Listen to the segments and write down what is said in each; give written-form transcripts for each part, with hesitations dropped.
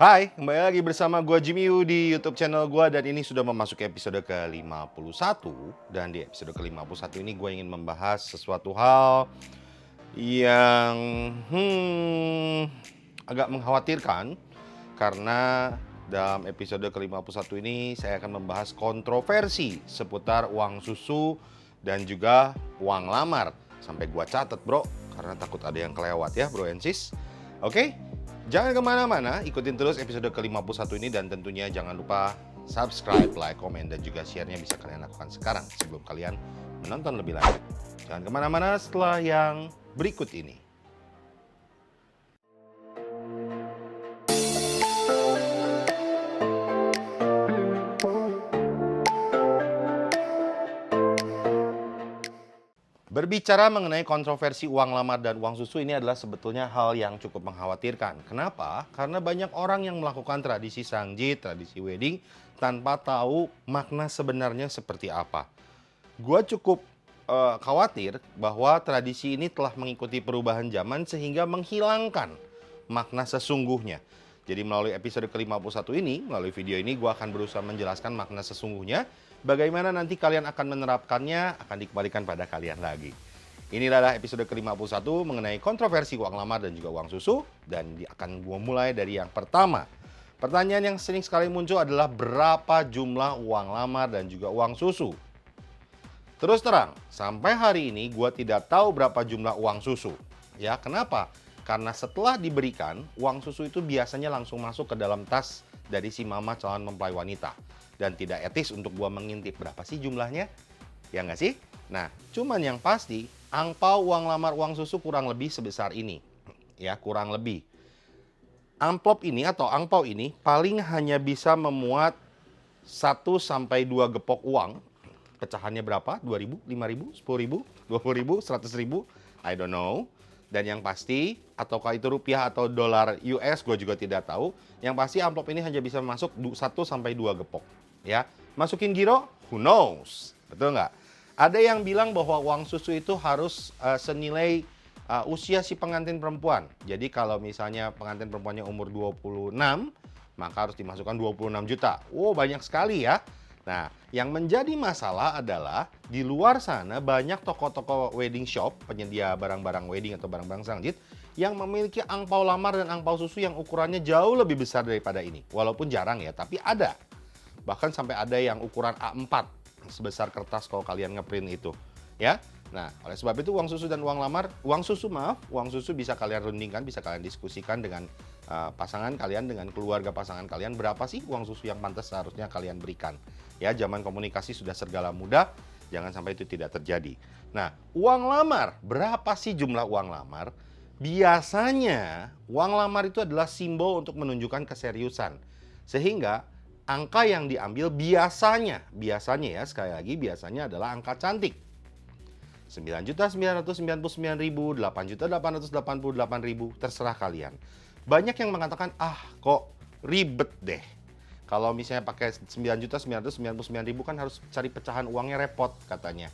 Hai, kembali lagi bersama gua Jimmy Yu di YouTube channel gua dan ini sudah memasuki episode ke-51 dan di episode ke-51 ini gue ingin membahas sesuatu hal yang agak mengkhawatirkan karena dalam episode ke-51 ini saya akan membahas kontroversi seputar uang susu dan juga uang lamar. Sampai gua catat, bro, karena takut ada yang kelewat ya, bro and sis. Oke? Jangan kemana-mana, ikutin terus episode ke-51 ini dan tentunya jangan lupa subscribe, like, komen, dan juga share-nya bisa kalian lakukan sekarang sebelum kalian menonton lebih lanjut. Jangan kemana-mana setelah yang berikut ini. Berbicara mengenai kontroversi uang lamar dan uang susu ini adalah sebetulnya hal yang cukup mengkhawatirkan. Kenapa? Karena banyak orang yang melakukan tradisi sangjit, tradisi wedding, tanpa tahu makna sebenarnya seperti apa. Gua cukup khawatir bahwa tradisi ini telah mengikuti perubahan zaman sehingga menghilangkan makna sesungguhnya. Jadi melalui episode ke-51 ini, melalui video ini gua akan berusaha menjelaskan makna sesungguhnya. Bagaimana nanti kalian akan menerapkannya akan dikembalikan pada kalian lagi. Ini adalah episode ke-51 mengenai kontroversi uang lamar dan juga uang susu. Dan akan gue mulai dari yang pertama. Pertanyaan yang sering sekali muncul adalah berapa jumlah uang lamar dan juga uang susu. Terus terang, sampai hari ini gue tidak tahu berapa jumlah uang susu. Ya, kenapa? Karena setelah diberikan, uang susu itu biasanya langsung masuk ke dalam tas dari si mama calon mempelai wanita. Dan tidak etis untuk gua mengintip berapa sih jumlahnya, ya nggak sih? Nah, cuman yang pasti, angpau uang lamar uang susu kurang lebih sebesar ini. Ya, kurang lebih. Amplop ini atau angpau ini paling hanya bisa memuat 1 sampai 2 gepok uang. Pecahannya berapa? 2.000, 5.000, 10.000, 20.000, 100.000? I don't know. Dan yang pasti, ataukah itu rupiah atau dolar US, gue juga tidak tahu. Yang pasti amplop ini hanya bisa masuk 1 sampai 2 gepok. Ya, masukin giro, who knows? Betul nggak? Ada yang bilang bahwa uang susu itu harus senilai usia si pengantin perempuan. Jadi kalau misalnya pengantin perempuannya umur 26, maka harus dimasukkan 26 juta. Wow, banyak sekali ya. Nah, yang menjadi masalah adalah di luar sana banyak toko-toko wedding shop, penyedia barang-barang wedding atau barang-barang sangjit, yang memiliki angpau lamar dan angpau susu yang ukurannya jauh lebih besar daripada ini. Walaupun jarang ya, tapi ada. Bahkan sampai ada yang ukuran A4, sebesar kertas kalau kalian ngeprint itu. Ya. Nah, oleh sebab itu uang susu dan uang lamar, uang susu bisa kalian rundingkan, bisa kalian diskusikan dengan pasangan kalian, dengan keluarga pasangan kalian, berapa sih uang susu yang pantas seharusnya kalian berikan. Ya, zaman komunikasi sudah sergala mudah, jangan sampai itu tidak terjadi. Nah, uang lamar, berapa sih jumlah uang lamar? Biasanya, uang lamar itu adalah simbol untuk menunjukkan keseriusan. Sehingga, angka yang diambil biasanya ya, sekali lagi biasanya adalah angka cantik. 9.999.000, 8.888.000, terserah kalian. Banyak yang mengatakan, kok ribet deh. Kalau misalnya pakai 9.999.000 kan harus cari pecahan uangnya repot katanya.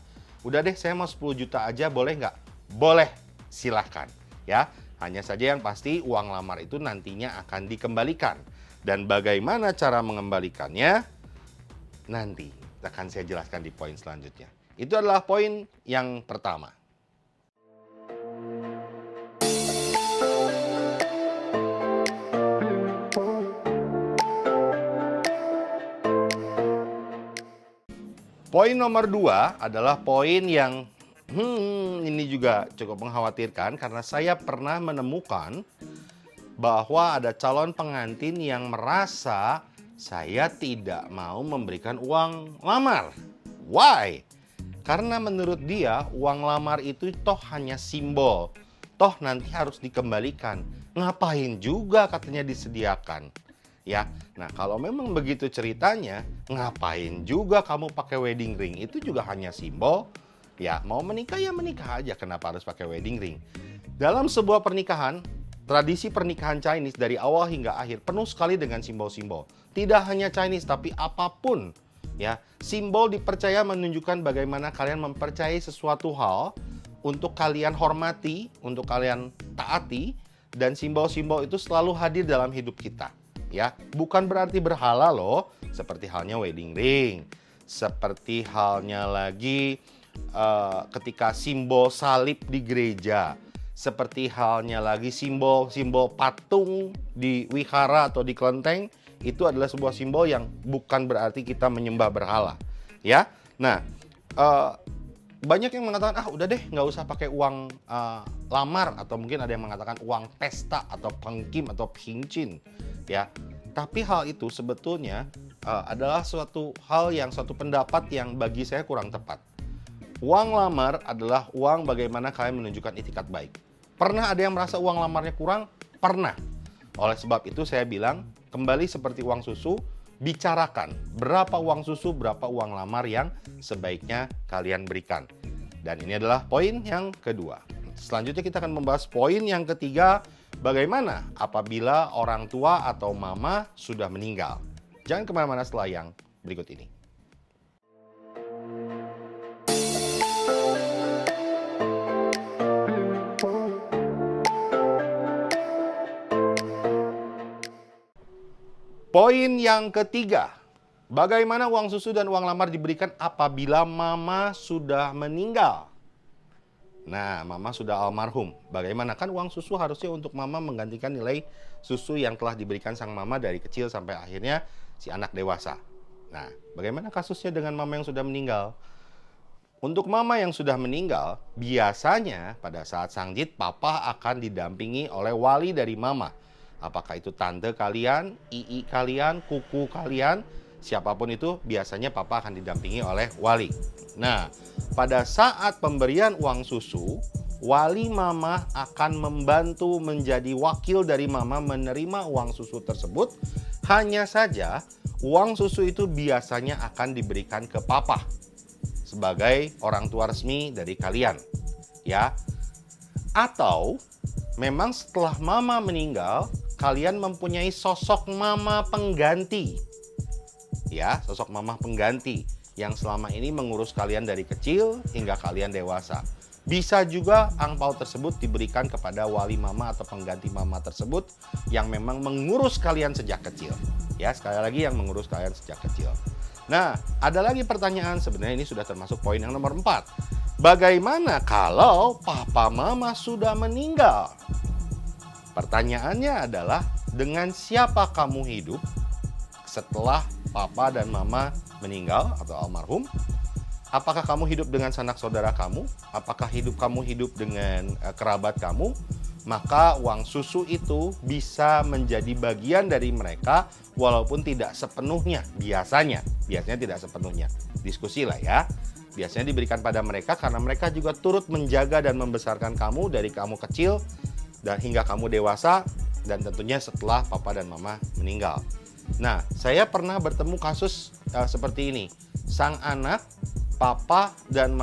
Udah deh, saya mau 10 juta aja, boleh nggak? Boleh, silahkan. Ya, hanya saja yang pasti uang lamar itu nantinya akan dikembalikan. Dan bagaimana cara mengembalikannya, nanti akan saya jelaskan di poin selanjutnya. Itu adalah poin yang pertama. Poin nomor 2 adalah poin yang ini juga cukup mengkhawatirkan karena saya pernah menemukan bahwa ada calon pengantin yang merasa saya tidak mau memberikan uang lamar. Why? Karena menurut dia uang lamar itu toh hanya simbol. Toh nanti harus dikembalikan. Ngapain juga katanya disediakan. Ya, nah kalau memang begitu ceritanya, ngapain juga kamu pakai wedding ring? Itu juga hanya simbol. Ya, mau menikah ya menikah aja, kenapa harus pakai wedding ring? Dalam sebuah pernikahan, tradisi pernikahan Chinese dari awal hingga akhir penuh sekali dengan simbol-simbol. Tidak hanya Chinese, tapi apapun. Ya, simbol dipercaya menunjukkan bagaimana kalian mempercayai sesuatu hal untuk kalian hormati, untuk kalian taati, dan simbol-simbol itu selalu hadir dalam hidup kita. ya. Bukan berarti berhala loh, seperti halnya wedding ring, seperti halnya lagi ketika simbol salib di gereja, seperti halnya lagi simbol-simbol patung di wihara atau di kelenteng, itu adalah sebuah simbol yang bukan berarti kita menyembah berhala, ya. Nah, banyak yang mengatakan, udah deh nggak usah pakai uang lamar, atau mungkin ada yang mengatakan uang pesta atau pengkim atau pincin, ya. Tapi hal itu sebetulnya adalah suatu pendapat yang bagi saya kurang tepat. Uang lamar adalah uang bagaimana kalian menunjukkan itikat baik. Pernah ada yang merasa uang lamarnya kurang? Pernah. Oleh sebab itu saya bilang, kembali seperti uang susu, bicarakan berapa uang susu, berapa uang lamar yang sebaiknya kalian berikan. Dan ini adalah poin yang kedua. Selanjutnya kita akan membahas poin yang ketiga, bagaimana apabila orang tua atau mama sudah meninggal. Jangan kemana-mana setelah yang berikut ini. Poin yang ketiga, bagaimana uang susu dan uang lamar diberikan apabila mama sudah meninggal? Nah, mama sudah almarhum. Bagaimana? Kan uang susu harusnya untuk mama menggantikan nilai susu yang telah diberikan sang mama dari kecil sampai akhirnya si anak dewasa. Nah, bagaimana kasusnya dengan mama yang sudah meninggal? Untuk mama yang sudah meninggal, biasanya pada saat sangjit, papa akan didampingi oleh wali dari mama. Apakah itu tante kalian, ii kalian, kuku kalian, siapapun itu, biasanya papa akan didampingi oleh wali. Nah, pada saat pemberian uang susu, wali mama akan membantu menjadi wakil dari mama menerima uang susu tersebut. Hanya saja, uang susu itu biasanya akan diberikan ke papa sebagai orang tua resmi dari kalian, ya. Atau memang setelah mama meninggal, kalian mempunyai sosok mama pengganti. Ya, sosok mama pengganti yang selama ini mengurus kalian dari kecil hingga kalian dewasa. Bisa juga angpau tersebut diberikan kepada wali mama atau pengganti mama tersebut yang memang mengurus kalian sejak kecil. Ya, sekali lagi yang mengurus kalian sejak kecil. Nah, ada lagi pertanyaan, sebenarnya ini sudah termasuk poin yang nomor 4. Bagaimana kalau papa mama sudah meninggal? Pertanyaannya adalah, dengan siapa kamu hidup setelah papa dan mama meninggal atau almarhum? Apakah kamu hidup dengan sanak saudara kamu? Apakah kamu hidup dengan kerabat kamu? Maka uang susu itu bisa menjadi bagian dari mereka walaupun tidak sepenuhnya. Biasanya tidak sepenuhnya. Diskusi lah ya. Biasanya diberikan pada mereka karena mereka juga turut menjaga dan membesarkan kamu dari kamu kecil dan hingga kamu dewasa, dan tentunya setelah papa dan mama meninggal. Nah, saya pernah bertemu kasus seperti ini. Sang anak, papa dan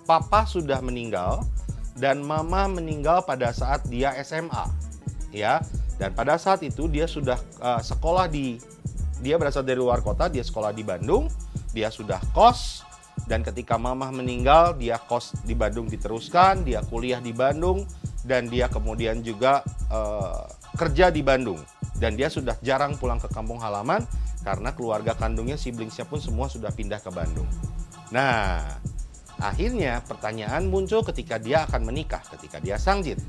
papa sudah meninggal dan mama meninggal pada saat dia SMA, ya. Dan pada saat itu dia sudah dia berasal dari luar kota, dia sekolah di Bandung, dia sudah kos. Dan ketika mama meninggal, dia kos di Bandung diteruskan, dia kuliah di Bandung, dan dia kemudian juga kerja di Bandung. Dan dia sudah jarang pulang ke kampung halaman karena keluarga kandungnya, siblingsnya pun semua sudah pindah ke Bandung. Nah, akhirnya pertanyaan muncul ketika dia akan menikah, ketika dia sangjit.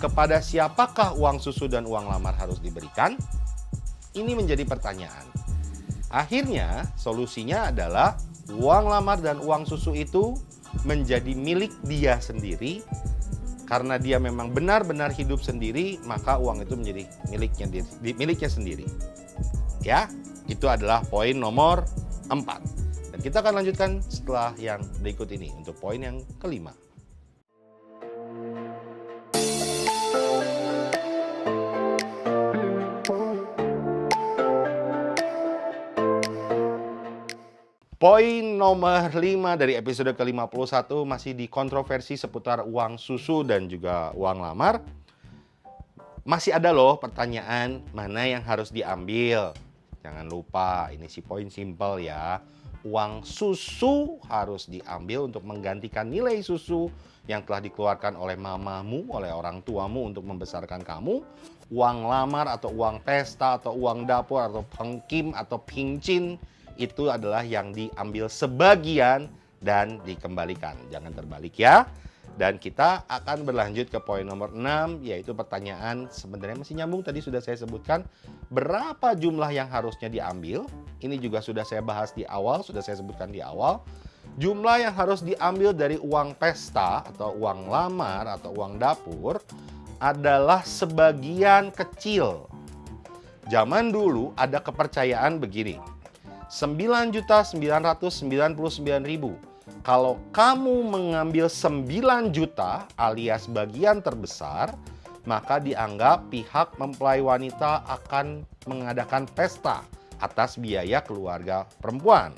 Kepada siapakah uang susu dan uang lamar harus diberikan? Ini menjadi pertanyaan. Akhirnya solusinya adalah uang lamar dan uang susu itu menjadi milik dia sendiri. Karena dia memang benar-benar hidup sendiri, maka uang itu menjadi miliknya sendiri. Ya, itu adalah poin nomor 4. Dan kita akan lanjutkan setelah yang berikut ini untuk poin yang kelima. Poin nomor 5 dari episode ke-51 masih di kontroversi seputar uang susu dan juga uang lamar. Masih ada loh pertanyaan mana yang harus diambil. Jangan lupa, ini si poin simple ya. uang susu harus diambil untuk menggantikan nilai susu yang telah dikeluarkan oleh mamamu, oleh orang tuamu untuk membesarkan kamu. Uang lamar atau uang pesta atau uang dapur atau pengkim atau pincin itu adalah yang diambil sebagian dan dikembalikan. Jangan terbalik ya. Dan kita akan berlanjut ke poin nomor 6, yaitu pertanyaan sebenarnya masih nyambung, tadi sudah saya sebutkan. Berapa jumlah yang harusnya diambil? Ini juga sudah saya bahas di awal, sudah saya sebutkan di awal. Jumlah yang harus diambil dari uang pesta atau uang lamar atau uang dapur adalah sebagian kecil. Zaman dulu ada kepercayaan begini, 9.999.000. Kalau kamu mengambil 9 juta alias bagian terbesar, maka dianggap pihak mempelai wanita akan mengadakan pesta atas biaya keluarga perempuan.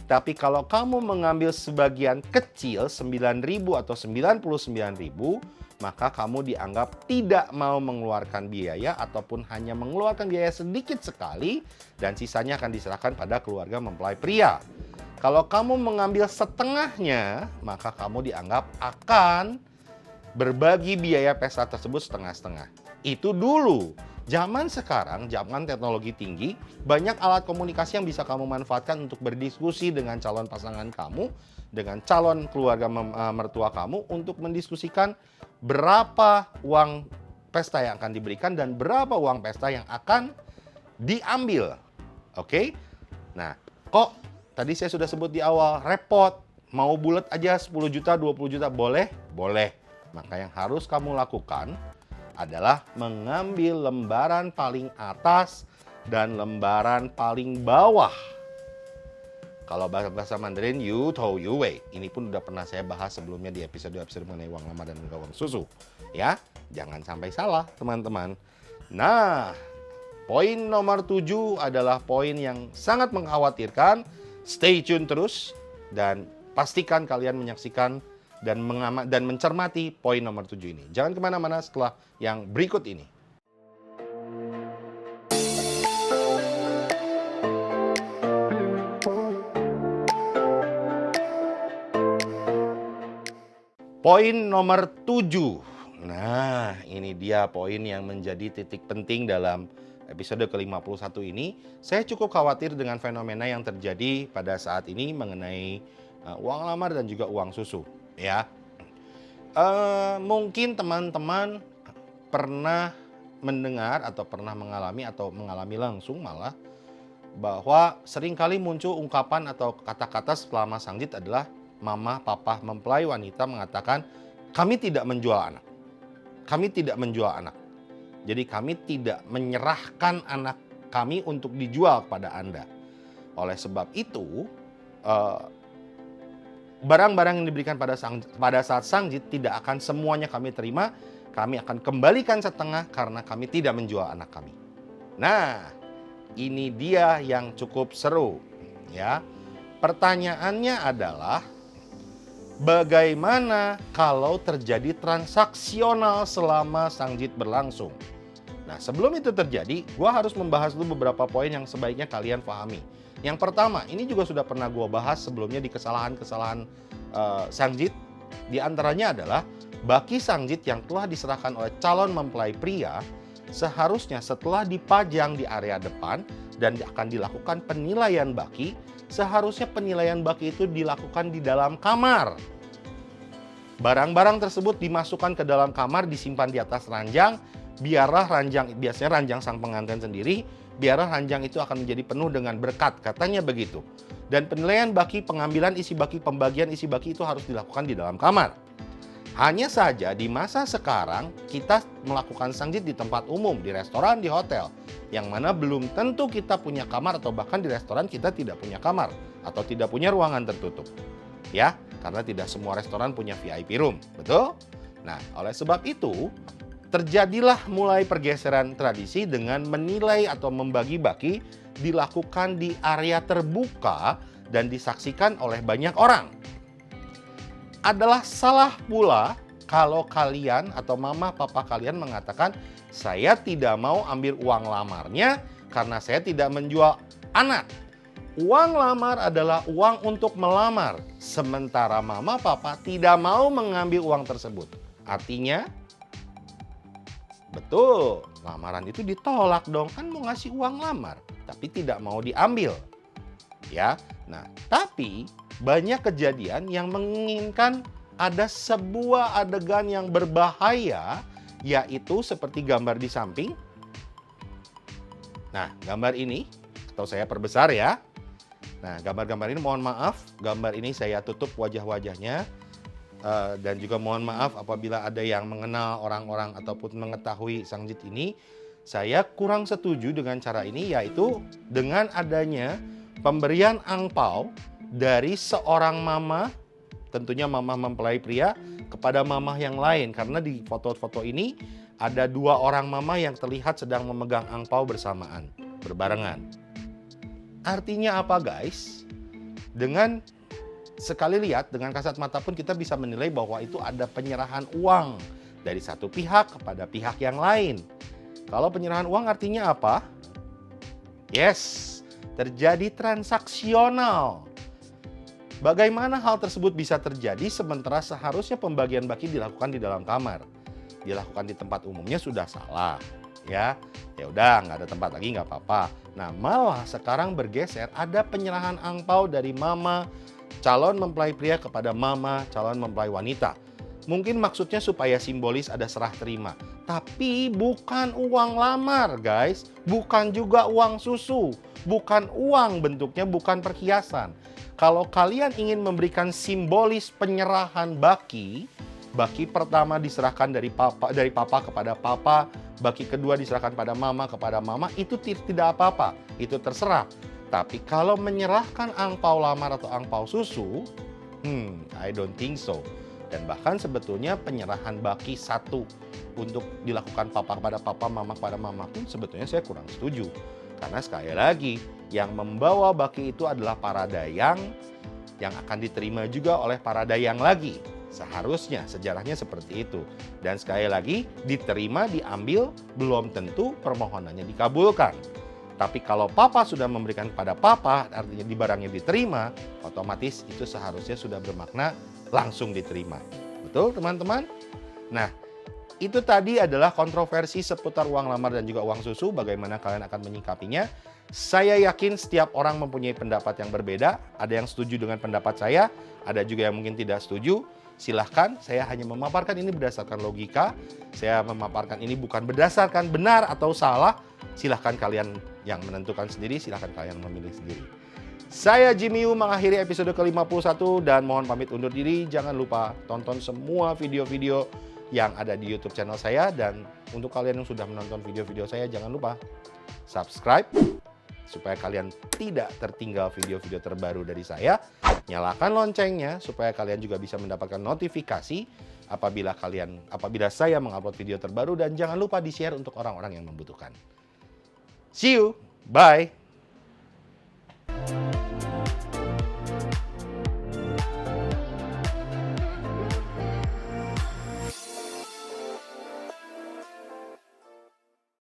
Tapi kalau kamu mengambil sebagian kecil 9.000 atau 99.000, maka kamu dianggap tidak mau mengeluarkan biaya ataupun hanya mengeluarkan biaya sedikit sekali dan sisanya akan diserahkan pada keluarga mempelai pria. Kalau kamu mengambil setengahnya, maka kamu dianggap akan berbagi biaya pesta tersebut setengah-setengah. Itu dulu. Zaman sekarang, zaman teknologi tinggi, banyak alat komunikasi yang bisa kamu manfaatkan untuk berdiskusi dengan calon pasangan kamu, dengan calon keluarga mertua kamu untuk mendiskusikan berapa uang pesta yang akan diberikan dan berapa uang pesta yang akan diambil. Oke? Nah, kok tadi saya sudah sebut di awal, repot. Mau bulat aja 10 juta, 20 juta, boleh? Boleh. Maka yang harus kamu lakukan adalah mengambil lembaran paling atas dan lembaran paling bawah. Kalau bahasa Mandarin, you tou you wei. Ini pun udah pernah saya bahas sebelumnya di episode-episode mengenai uang lama dan uang susu. Ya, jangan sampai salah teman-teman. Nah, poin nomor 7 adalah poin yang sangat mengkhawatirkan. Stay tune terus dan pastikan kalian menyaksikan dan mencermati poin nomor 7 ini. Jangan kemana-mana setelah yang berikut ini. Poin nomor 7. Nah, ini dia poin yang menjadi titik penting dalam episode ke-51 ini. Saya cukup khawatir dengan fenomena yang terjadi pada saat ini mengenai uang lamar dan juga uang susu. Ya, mungkin teman-teman pernah mendengar atau pernah mengalami langsung malah bahwa seringkali muncul ungkapan atau kata-kata setelah Mas Sangjit adalah mama, papa, mempelai wanita mengatakan, kami tidak menjual anak. Kami tidak menjual anak. Jadi kami tidak menyerahkan anak kami untuk dijual kepada Anda. Oleh sebab itu, barang-barang yang diberikan pada saat Sangjit tidak akan semuanya kami terima. Kami akan kembalikan setengah karena kami tidak menjual anak kami. Nah, ini dia yang cukup seru. Ya, pertanyaannya adalah, bagaimana kalau terjadi transaksional selama Sangjit berlangsung? Nah, sebelum itu terjadi, gua harus membahas dulu beberapa poin yang sebaiknya kalian pahami. Yang pertama, ini juga sudah pernah gua bahas sebelumnya di kesalahan-kesalahan Sangjit. Di antaranya adalah baki Sangjit yang telah diserahkan oleh calon mempelai pria seharusnya setelah dipajang di area depan dan akan dilakukan penilaian baki, seharusnya penilaian baki itu dilakukan di dalam kamar. Barang-barang tersebut dimasukkan ke dalam kamar, disimpan di atas ranjang. Biarlah ranjang, biasanya ranjang sang pengantin sendiri, biarlah ranjang itu akan menjadi penuh dengan berkat, katanya begitu. Dan penilaian baki, pengambilan isi baki, pembagian isi baki itu harus dilakukan di dalam kamar. Hanya saja di masa sekarang kita melakukan Sangjit di tempat umum, di restoran, di hotel, yang mana belum tentu kita punya kamar atau bahkan di restoran kita tidak punya kamar atau tidak punya ruangan tertutup. Ya, karena tidak semua restoran punya VIP room, betul? Nah, oleh sebab itu terjadilah mulai pergeseran tradisi dengan menilai atau membagi baki dilakukan di area terbuka dan disaksikan oleh banyak orang. Adalah salah pula kalau kalian atau mama papa kalian mengatakan, saya tidak mau ambil uang lamarnya karena saya tidak menjual anak. Uang lamar adalah uang untuk melamar, sementara mama papa tidak mau mengambil uang tersebut. Artinya, betul, lamaran itu ditolak dong, kan mau ngasih uang lamar, tapi tidak mau diambil. Ya, nah, tapi banyak kejadian yang menginginkan ada sebuah adegan yang berbahaya, yaitu seperti gambar di samping. Nah, gambar ini, atau saya perbesar ya. Nah, gambar-gambar ini mohon maaf, gambar ini saya tutup wajah-wajahnya. Dan juga mohon maaf apabila ada yang mengenal orang-orang ataupun mengetahui Sang Jit ini. Saya kurang setuju dengan cara ini, yaitu dengan adanya pemberian angpau dari seorang mama, tentunya mama mempelai pria, kepada mama yang lain. Karena di foto-foto ini ada dua orang mama yang terlihat sedang memegang angpau bersamaan, berbarengan. Artinya apa guys? Dengan sekali lihat, dengan kasat mata pun kita bisa menilai bahwa itu ada penyerahan uang dari satu pihak kepada pihak yang lain. Kalau penyerahan uang artinya apa? Yes, terjadi transaksional. Bagaimana hal tersebut bisa terjadi sementara seharusnya pembagian baki dilakukan di dalam kamar? Dilakukan di tempat umumnya sudah salah. Ya udah, nggak ada tempat lagi, nggak apa-apa. Nah, malah sekarang bergeser, ada penyerahan angpau dari mama calon mempelai pria kepada mama calon mempelai wanita. Mungkin maksudnya supaya simbolis ada serah terima, tapi bukan uang lamar guys, bukan juga uang susu, bukan uang, bentuknya bukan perhiasan. Kalau kalian ingin memberikan simbolis penyerahan baki pertama diserahkan dari papa kepada papa, baki kedua diserahkan pada mama kepada mama, itu tidak apa-apa, itu terserah. Tapi kalau menyerahkan angpau lamar atau angpau susu, I don't think so. Dan bahkan sebetulnya penyerahan baki satu untuk dilakukan papa kepada papa, mama kepada mama pun sebetulnya saya kurang setuju. Karena sekali lagi, yang membawa baki itu adalah para dayang yang akan diterima juga oleh para dayang lagi. Seharusnya sejarahnya seperti itu. Dan sekali lagi, diterima, diambil, belum tentu permohonannya dikabulkan. Tapi kalau papa sudah memberikan kepada papa, artinya di barangnya diterima, otomatis itu seharusnya sudah bermakna langsung diterima. Betul teman-teman? Nah, itu tadi adalah kontroversi seputar uang lamar dan juga uang susu. Bagaimana kalian akan menyikapinya? Saya yakin setiap orang mempunyai pendapat yang berbeda. Ada yang setuju dengan pendapat saya, ada juga yang mungkin tidak setuju. Silahkan, saya hanya memaparkan ini berdasarkan logika. Saya memaparkan ini bukan berdasarkan benar atau salah. Silahkan kalian yang menentukan sendiri, silahkan kalian memilih sendiri. Saya Jimmy Yu mengakhiri episode ke-51 dan mohon pamit undur diri. Jangan lupa tonton semua video-video yang ada di YouTube channel saya. Dan untuk kalian yang sudah menonton video-video saya, jangan lupa subscribe supaya kalian tidak tertinggal video-video terbaru dari saya. Nyalakan loncengnya supaya kalian juga bisa mendapatkan notifikasi apabila saya mengupload video terbaru, dan jangan lupa di-share untuk orang-orang yang membutuhkan. See you, bye.